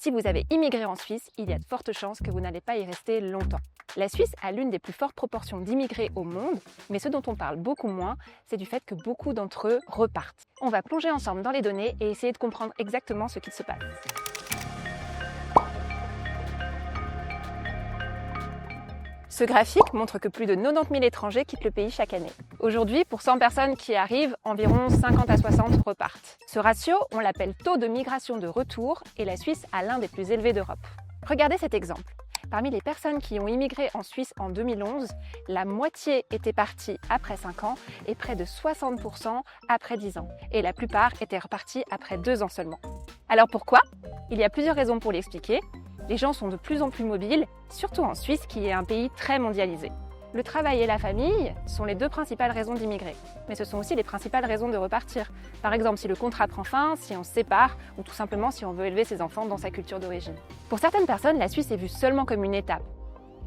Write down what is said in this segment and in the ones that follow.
Si vous avez immigré en Suisse, il y a de fortes chances que vous n'allez pas y rester longtemps. La Suisse a l'une des plus fortes proportions d'immigrés au monde, mais ce dont on parle beaucoup moins, c'est du fait que beaucoup d'entre eux repartent. On va plonger ensemble dans les données et essayer de comprendre exactement ce qui se passe. Ce graphique montre que plus de 90 000 étrangers quittent le pays chaque année. Aujourd'hui, pour 100 personnes qui arrivent, environ 50 à 60 repartent. Ce ratio, on l'appelle taux de migration de retour et la Suisse a l'un des plus élevés d'Europe. Regardez cet exemple. Parmi les personnes qui ont immigré en Suisse en 2011, la moitié était partie après 5 ans et près de 60% après 10 ans. Et la plupart étaient repartis après 2 ans seulement. Alors pourquoi ? Il y a plusieurs raisons pour l'expliquer. Les gens sont de plus en plus mobiles, surtout en Suisse qui est un pays très mondialisé. Le travail et la famille sont les 2 principales raisons d'immigrer, mais ce sont aussi les principales raisons de repartir. Par exemple, si le contrat prend fin, si on se sépare, ou tout simplement si on veut élever ses enfants dans sa culture d'origine. Pour certaines personnes, la Suisse est vue seulement comme une étape.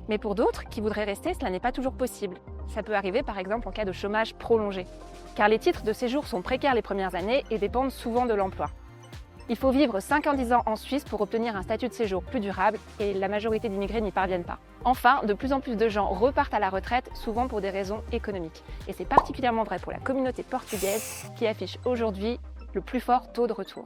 Mais pour d'autres qui voudraient rester, cela n'est pas toujours possible. Ça peut arriver par exemple en cas de chômage prolongé, car les titres de séjour sont précaires les premières années et dépendent souvent de l'emploi. Il faut vivre 5 à 10 ans en Suisse pour obtenir un statut de séjour plus durable et la majorité d'immigrés n'y parviennent pas. Enfin, de plus en plus de gens repartent à la retraite, souvent pour des raisons économiques. Et c'est particulièrement vrai pour la communauté portugaise qui affiche aujourd'hui le plus fort taux de retour.